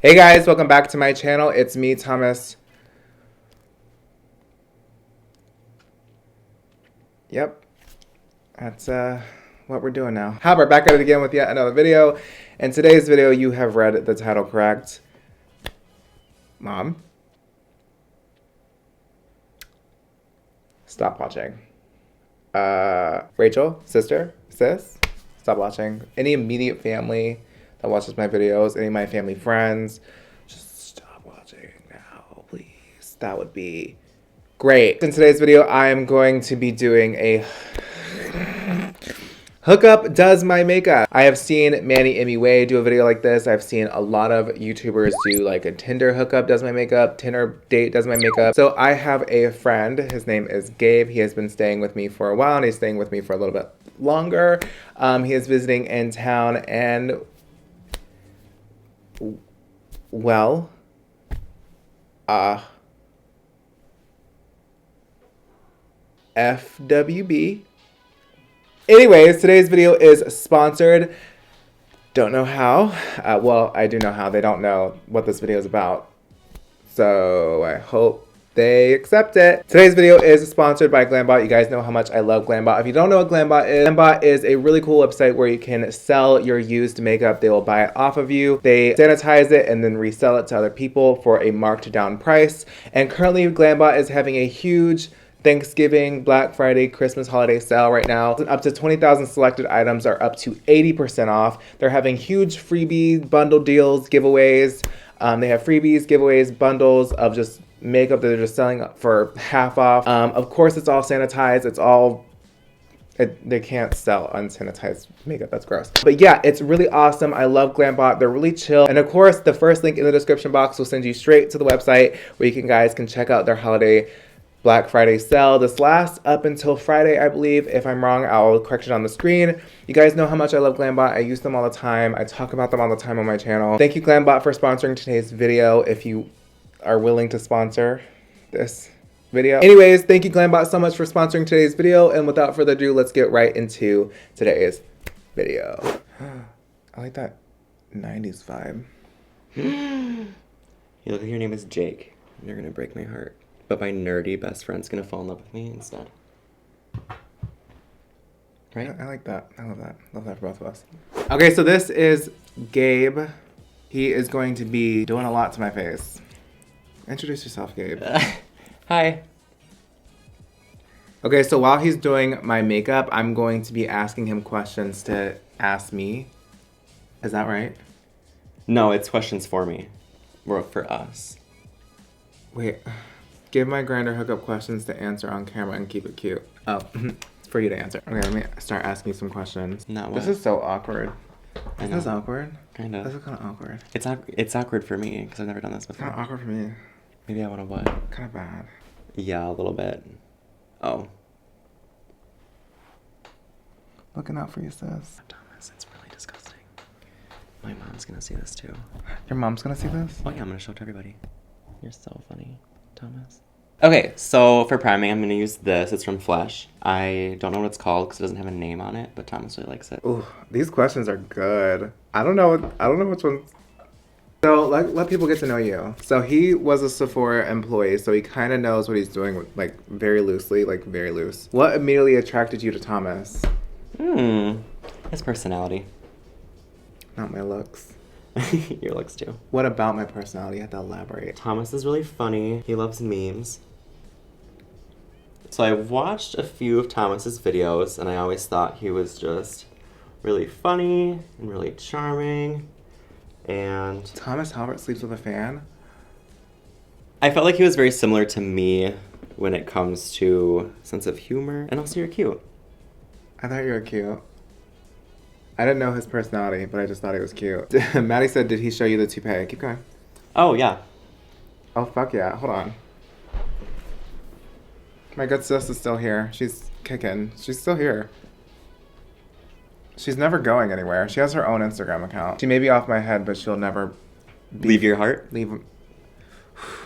Hey guys, welcome back to my channel. It's me, Thomas. Yep, that's what we're doing now. Halbert back at it again with yet another video. In today's video, you have read the title correct. Mom, stop watching. Rachel, sister, sis, stop watching. Any immediate family that watches my videos, any of my family friends, just stop watching now, please. That would be great. In today's video, I am going to be doing a hookup does my makeup. I have seen Manny Emmy Way do a video like this. I've seen a lot of YouTubers do like a Tinder hookup does my makeup, Tinder date does my makeup. So I have a friend, his name is Gabe. He has been staying with me for a while and he's staying with me for a little bit longer. He is visiting in town and well, FWB. Anyways, today's video is sponsored. Don't know how. Well, I do know how. They don't know what this video is about. So I hope they accept it. Today's video is sponsored by GlamBot. You guys know how much I love GlamBot. If you don't know what GlamBot is a really cool website where you can sell your used makeup. They will buy it off of you. They sanitize it and then resell it to other people for a marked down price. And currently GlamBot is having a huge Thanksgiving, Black Friday, Christmas holiday sale right now. Up to 20,000 selected items are up to 80% off. They're having huge freebie bundle deals, giveaways. They have freebies, giveaways, bundles of just makeup that they're just selling for half off. Of course, it's all sanitized. It's all, they can't sell unsanitized makeup. That's gross. But yeah, it's really awesome. I love GlamBot. They're really chill. And of course, the first link in the description box will send you straight to the website where you guys can check out their holiday Black Friday sale. This lasts up until Friday, I believe. If I'm wrong, I'll correct it on the screen. You guys know how much I love GlamBot. I use them all the time. I talk about them all the time on my channel. Thank you, GlamBot, for sponsoring today's video. If you are willing to sponsor this video. Anyways, thank you, GlamBot, so much for sponsoring today's video. And without further ado, let's get right into today's video. I like that 90s vibe. You look like your name is Jake. You're gonna break my heart. But my nerdy best friend's gonna fall in love with me instead. Right? I like that. I love that. Love that for both of us. Okay, so this is Gabe. He is going to be doing a lot to my face. Introduce yourself, Gabe. Hi. Okay, so while he's doing my makeup, I'm going to be asking him questions to ask me. Is that right? No, it's questions for me. Or for us. Wait. Give my grinder hookup questions to answer on camera and keep it cute. Oh, it's for you to answer. Okay, let me start asking you some questions. Not what? This is so awkward. I Is know. this awkward? Kind of. This is kind of awkward. It's awkward for me because I've never done this before. Kind of awkward for me. Maybe I want to what? Kind of bad. Yeah, a little bit. Oh. Looking out for you, sis. Thomas, it's really disgusting. My mom's gonna see this too. Your mom's gonna see this? Oh yeah, I'm gonna show it to everybody. You're so funny, Thomas. Okay, so for priming, I'm gonna use this. It's from Flesh. I don't know what it's called because it doesn't have a name on it, but Thomas really likes it. Ooh, these questions are good. I don't know which ones. So let people get to know you. So he was a Sephora employee, so he kind of knows what he's doing, like very loosely, like very loose. What immediately attracted you to Thomas? His personality. Not my looks. Your looks too. What about my personality? You have to elaborate. Thomas is really funny. He loves memes. So I watched a few of Thomas's videos, and I always thought he was just really funny and really charming. And Thomas Halbert sleeps with a fan? I felt like he was very similar to me when it comes to sense of humor. And also, you're cute. I thought you were cute. I didn't know his personality, but I just thought he was cute. Maddie said, did he show you the toupee? Keep going. Oh, yeah. Oh, fuck yeah. Hold on. My good sis is still here. She's kicking. She's still here. She's never going anywhere. She has her own Instagram account. She may be off my head, but she'll never Leave your heart? leave.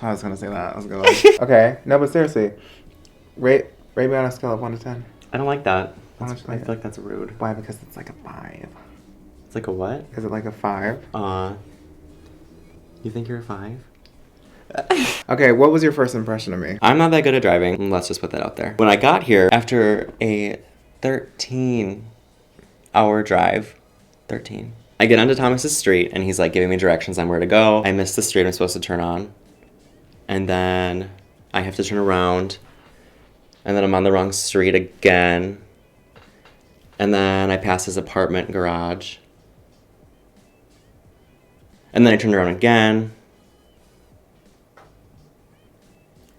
I was gonna say that. I was gonna. Okay. No, but seriously, rate me on a scale of 1 to 10. I don't like that. How much do you I like feel like that's rude. Why? Because it's like a 5. It's like a what? Is it like a 5? You think you're a 5? Okay, what was your first impression of me? I'm not that good at driving. Let's just put that out there. When I got here, after a 13-hour drive, 13, I get onto Thomas's street, and he's like giving me directions on where to go. I miss the street I'm supposed to turn on, and then I have to turn around, and then I'm on the wrong street again, and then I pass his apartment garage, and then I turn around again.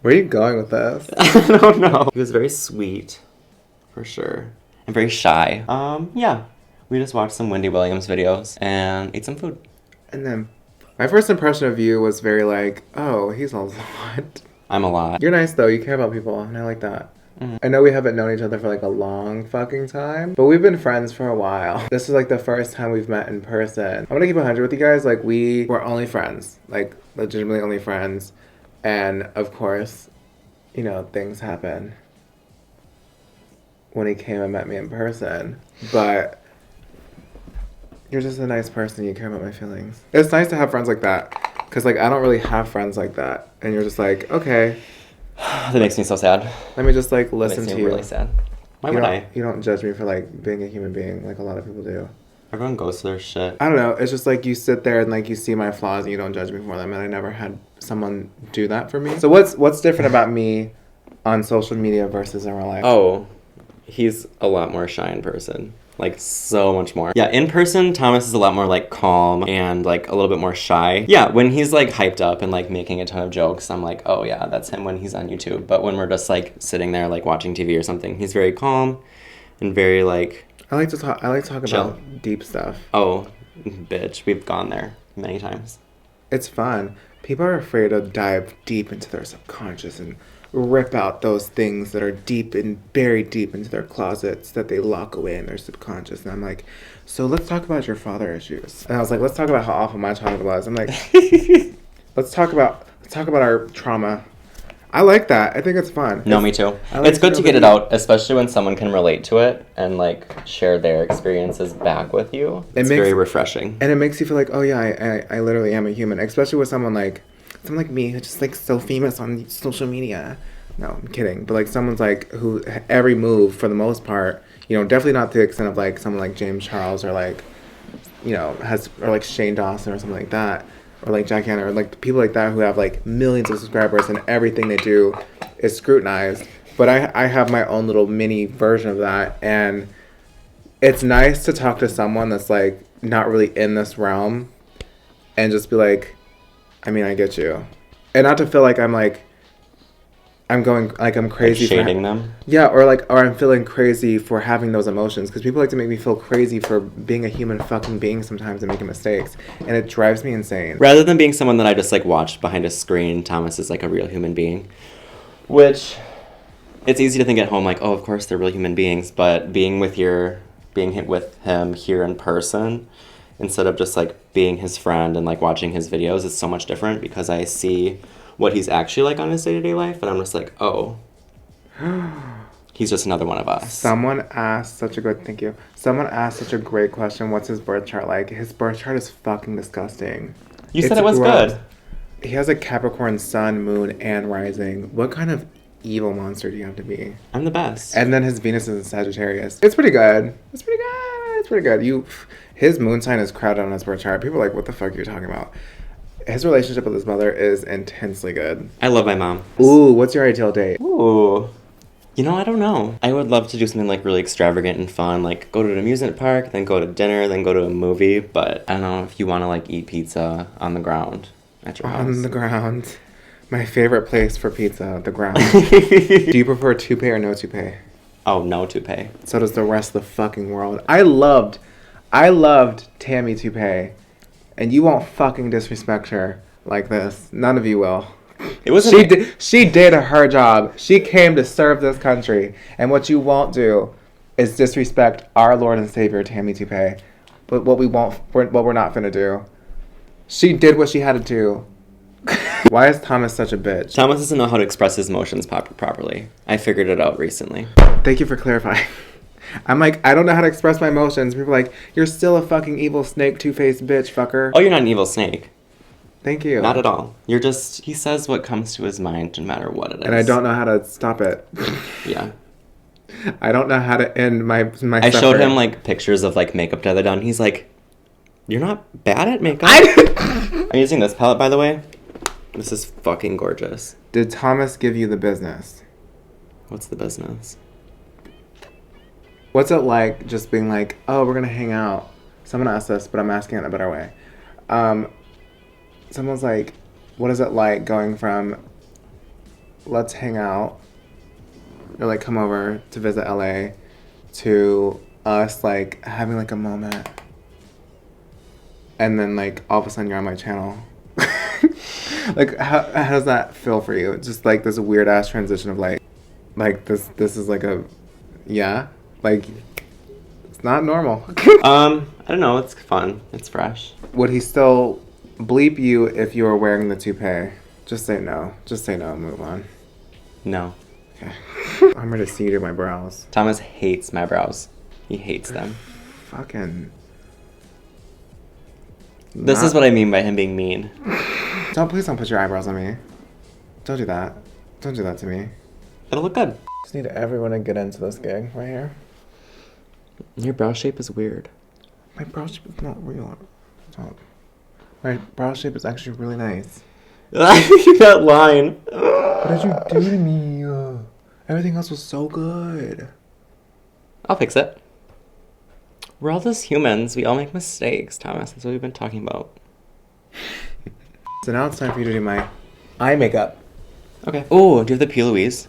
Where are you going with this? I don't know. He was very sweet, for sure, and very shy. Yeah. We just watched some Wendy Williams videos and ate some food. And then my first impression of you was very like, oh, he's a lot. I'm a lot. You're nice though. You care about people, and I like that. Mm-hmm. I know we haven't known each other for like a long fucking time, but we've been friends for a while. This is like the first time we've met in person. I'm gonna keep 100 with you guys. Like, we were only friends, like legitimately only friends. And of course, you know, things happen when he came and met me in person. But you're just a nice person. You care about my feelings. It's nice to have friends like that. Because, like, I don't really have friends like that. And you're just like, okay. That makes me so sad. Let me just, like, listen to you. Makes me really sad. Why would I? You don't judge me for, like, being a human being like a lot of people do. Everyone goes to their shit. I don't know. It's just, like, you sit there and, like, you see my flaws and you don't judge me for them. And I never had someone do that for me. So what's different about me on social media versus in real life? Oh, he's a lot more shy in person. Like, so much more. Yeah, in person, Thomas is a lot more, like, calm and, like, a little bit more shy. Yeah, when he's, like, hyped up and, like, making a ton of jokes, I'm like, oh, yeah, that's him when he's on YouTube. But when we're just, like, sitting there, like, watching TV or something, he's very calm and very, like... I like to talk about deep stuff. Oh, bitch, we've gone there many times. It's fun. People are afraid to dive deep into their subconscious and rip out those things that are deep and buried deep into their closets that they lock away in their subconscious. And I'm like, so let's talk about your father issues. And I was like, let's talk about how awful my childhood was. I'm like, let's talk about our trauma. I like that. I think it's fun. No, me too. It's good to get it out, especially when someone can relate to it and, like, share their experiences back with you. It's very refreshing. And it makes you feel like, oh yeah, I literally am a human. Especially with someone like me who's just, like, so famous on social media. No, I'm kidding. But, like, someone's, like, who every move, for the most part, you know, definitely not to the extent of, like, someone like James Charles or, like, you know, or, like, Shane Dawson or something like that. Or, like, Jack Hanna, or, like, people like that who have, like, millions of subscribers and everything they do is scrutinized. But I have my own little mini version of that. And it's nice to talk to someone that's, like, not really in this realm and just be like, I mean, I get you. And not to feel like I'm, like, I'm going, like, I'm crazy. Like shading them? Yeah, or I'm feeling crazy for having those emotions. Because people like to make me feel crazy for being a human fucking being sometimes and making mistakes. And it drives me insane. Rather than being someone that I just, like, watched behind a screen, Thomas is, like, a real human being. Which, it's easy to think at home, like, oh, of course they're real human beings. But being with him here in person, instead of just, like, being his friend and, like, watching his videos, is so much different. Because I see what he's actually like on his day-to-day life, and I'm just like, oh, he's just another one of us. Someone asked such a great question. What's his birth chart like? His birth chart is fucking disgusting. You said it was good. He has a Capricorn sun, moon, and rising. What kind of evil monster do you have to be? I'm the best. And then his Venus is in Sagittarius. It's pretty good. His moon sign is crowded on his birth chart. People are like, what the fuck are you talking about? His relationship with his mother is intensely good. I love my mom. Ooh, what's your ideal date? Ooh. You know, I don't know. I would love to do something, like, really extravagant and fun. Like, go to an amusement park, then go to dinner, then go to a movie. But I don't know if you want to, like, eat pizza on the ground at your house. On the ground. My favorite place for pizza, the ground. Do you prefer toupee or no toupee? Oh, no toupee. So does the rest of the fucking world. I loved Tammy Toupee. And you won't fucking disrespect her like this. None of you will. She did her job. She came to serve this country. And what you won't do is disrespect our Lord and Savior, Tammy Toupee. But what we're not finna do. She did what she had to do. Why is Thomas such a bitch? Thomas doesn't know how to express his emotions properly. I figured it out recently. Thank you for clarifying. I'm like, I don't know how to express my emotions. People are like, you're still a fucking evil snake, two-faced bitch, fucker. Oh, you're not an evil snake. Thank you. Not at all. You're just, he says what comes to his mind no matter what it is. And I don't know how to stop it. Yeah. I don't know how to end my I showed suffering. him, like, pictures of, like, makeup that I've done. He's like, you're not bad at makeup. I'm using this palette, by the way. This is fucking gorgeous. Did Thomas give you the business? What's the business? What's it like just being like, oh, we're going to hang out? Someone asked this, but I'm asking it in a better way. Someone's like, what is it like going from let's hang out or like come over to visit LA to us like having like a moment and then like all of a sudden you're on my channel? Like how does that feel for you? Just like this weird ass transition of like this is like a like it's not normal. I don't know, it's fun. It's fresh. Would he still bleep you if you were wearing the toupee? Just say no. Just say no and move on. No. Okay. I'm ready to see you do my brows. Thomas hates my brows. He hates them. Fucking. This is what I mean by him being mean. Please don't put your eyebrows on me. Don't do that. Don't do that to me. It'll look good. Just need everyone to get into this gig right here. Your brow shape is weird. My brow shape is not real. Stop. My brow shape is actually really nice. That line. What did you do to me? Everything else was so good. I'll fix it. We're all just humans. We all make mistakes, Thomas. That's what we've been talking about. So now it's time for you to do my eye makeup. Okay. Oh, do you have the P. Louise?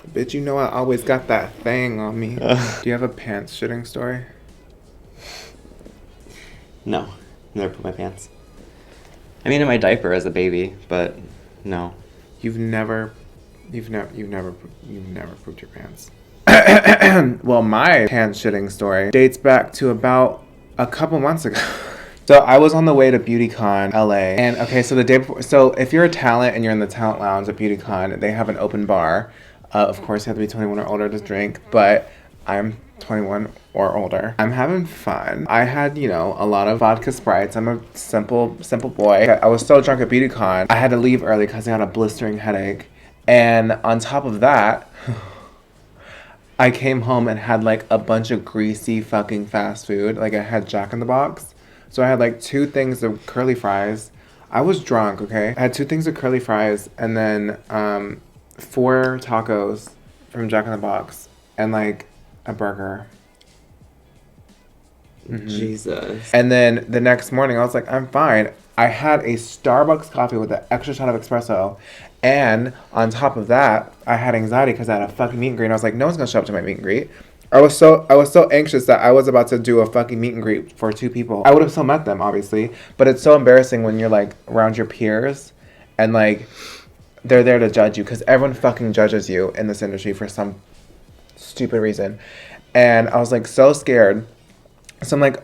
Bitch, you know I always got that thing on me. Do you have a pants shitting story? No. Never put my pants. I mean, in my diaper as a baby, but no. You've never pooped your pants. Well, my pants shitting story dates back to about a couple months ago. So I was on the way to BeautyCon LA, and okay, so the day before, so if you're a talent and you're in the talent lounge at BeautyCon, they have an open bar. Of course, you have to be 21 or older to drink, but I'm 21 or older. I'm having fun. I had, you know, a lot of vodka Sprites. I'm a simple boy. I was so drunk at BeautyCon, I had to leave early because I had a blistering headache. And on top of that, I came home and had like a bunch of greasy fucking fast food. Like I had Jack in the Box. So I had like 2 things of curly fries. I was drunk, okay? I had 2 things of curly fries and then 4 tacos from Jack in the Box and like a burger. Mm-hmm. Jesus. And then the next morning I was like, I'm fine. I had a Starbucks coffee with an extra shot of espresso. And on top of that, I had anxiety because I had a fucking meet and greet. And I was like, no one's gonna show up to my meet and greet. I was so anxious that I was about to do a fucking meet and greet for 2 people. I would have still met them, obviously, but it's so embarrassing when you're like around your peers and like they're there to judge you because everyone fucking judges you in this industry for some stupid reason. And I was like so scared. So I'm like,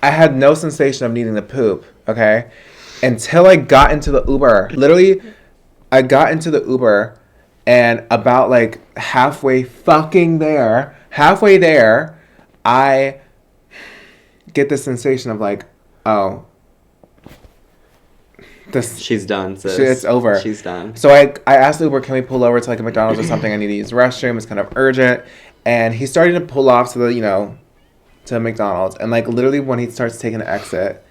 I had no sensation of needing to poop, okay? Until I got into the Uber. Literally, I got into the Uber and about like halfway there, I get the sensation of like, oh, She's done, sis. It's over. She's done. So I asked Uber, can we pull over to like a McDonald's or something? I need to use the restroom. It's kind of urgent. And he started to pull off to the, you know, to McDonald's. And like literally when he starts taking an exit,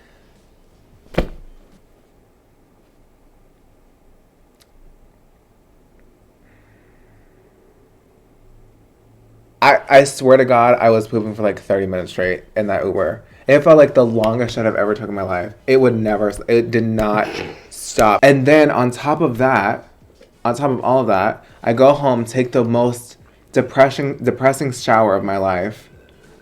I swear to God, I was pooping for like 30 minutes straight in that Uber. It felt like the longest shit I've ever took in my life. It did not stop. And then on top of all of that, I go home, take the most depressing shower of my life.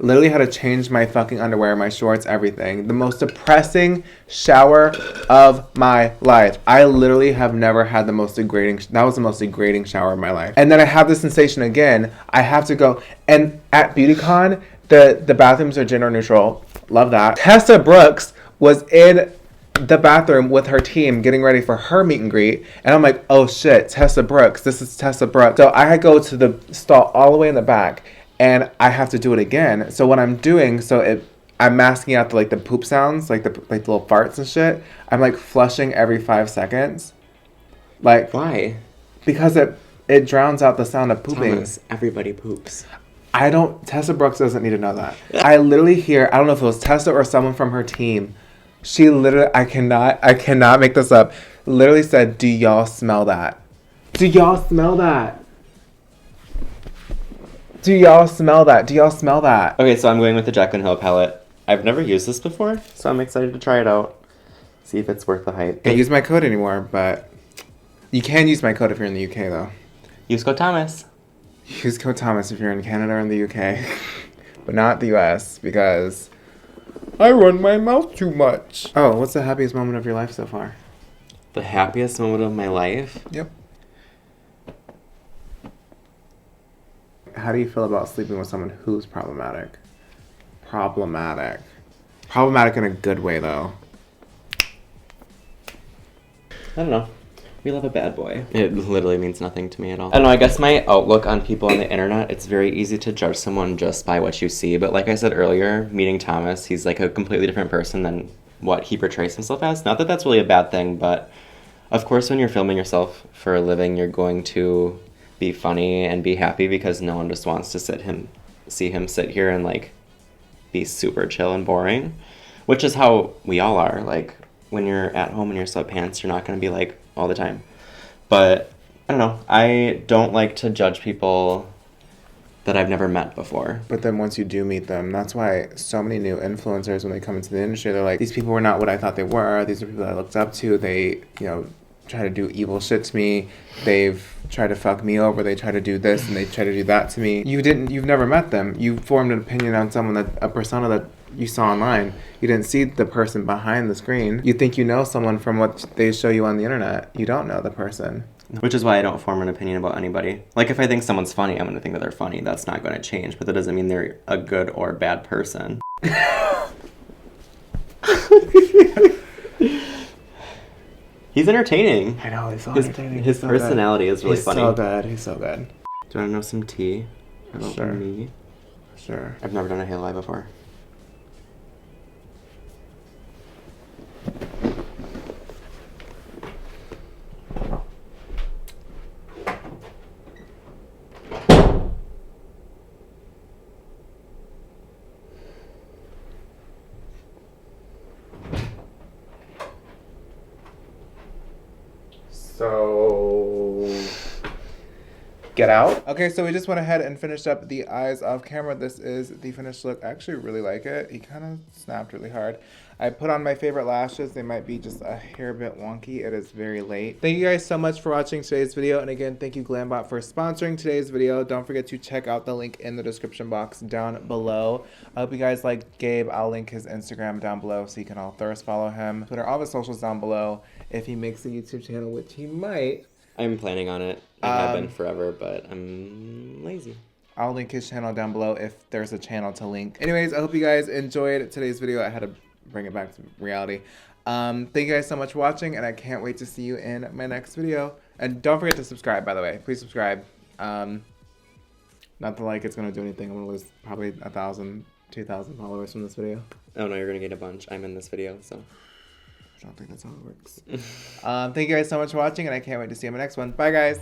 Literally had to change my fucking underwear, my shorts, everything. The most depressing shower of my life. I literally have never had that was the most degrading shower of my life. And then I have this sensation again. I have to go, and at BeautyCon, the bathrooms are gender neutral. Love that. Tessa Brooks was in the bathroom with her team getting ready for her meet and greet. And I'm like, oh shit, Tessa Brooks. This is Tessa Brooks. So I go to the stall all the way in the back. And I have to do it again. So what I'm doing, I'm masking out the poop sounds, like the little farts and shit. I'm like flushing every 5 seconds. Like, why? Because it drowns out the sound of pooping. Thomas, everybody poops. Tessa Brooks doesn't need to know that. I literally hear, I don't know if it was Tessa or someone from her team. She literally, I cannot make this up, literally said, "Do y'all smell that? Do y'all smell that? Do y'all smell that? Do y'all smell that?" Okay, so I'm going with the Jaclyn Hill palette. I've never used this before, so I'm excited to try it out. See if it's worth the hype. Can't use my code anymore, but you can use my code if you're in the UK, though. Use code Thomas. Use code Thomas if you're in Canada or in the UK, but not the US, because I run my mouth too much. Oh, what's the happiest moment of your life so far? The happiest moment of my life? Yep. How do you feel about sleeping with someone who's problematic? Problematic. Problematic in a good way, though. I don't know. We love a bad boy. It literally means nothing to me at all. I don't know, I guess my outlook on people on the internet, it's very easy to judge someone just by what you see. But like I said earlier, meeting Thomas, he's like a completely different person than what he portrays himself as. Not that that's really a bad thing, but of course when you're filming yourself for a living, you're going to be funny and be happy because no one just wants to see him sit here and like be super chill and boring, which is how we all are. Like when you're at home in your sweatpants, you're not going to be like all the time. But I don't know. I don't like to judge people that I've never met before. But then once you do meet them, that's why so many new influencers, when they come into the industry, they're like, these people were not what I thought they were. These are people I looked up to. They, try to do evil shit to me. They've tried to fuck me over. They try to do this and they try to do that to me. You've never met them. You formed an opinion on someone, a persona that you saw online. You didn't see the person behind the screen. You think you know someone from what they show you on the internet. You don't know the person. Which is why I don't form an opinion about anybody. Like, if I think someone's funny, I'm going to think that they're funny. That's not going to change, but that doesn't mean they're a good or bad person. He's entertaining. I know, he's so entertaining. His personality is really funny. He's so good. He's so good. Do you want to know some tea about Sure. me? Sure. I've never done a hair lie before. So, get out. Okay, so we just went ahead and finished up the eyes off camera. This is the finished look. I actually really like it. He kind of snapped really hard. I put on my favorite lashes. They might be just a hair bit wonky. It is very late. Thank you guys so much for watching today's video. And again, thank you Glambot for sponsoring today's video. Don't forget to check out the link in the description box down below. I hope you guys like Gabe. I'll link his Instagram down below so you can all thirst follow him. Twitter, all the socials down below. If he makes a YouTube channel, which he might. I'm planning on it. I have been forever, but I'm lazy. I'll link his channel down below if there's a channel to link. Anyways, I hope you guys enjoyed today's video. I had to bring it back to reality. Thank you guys so much for watching, and I can't wait to see you in my next video. And don't forget to subscribe, by the way. Please subscribe. Not that like it's going to do anything. I'm going to lose probably 1,000, 2,000 followers from this video. Oh no, you're going to get a bunch. I'm in this video, so. I don't think that's how it works. Thank you guys so much for watching, and I can't wait to see you in my next one. Bye, guys.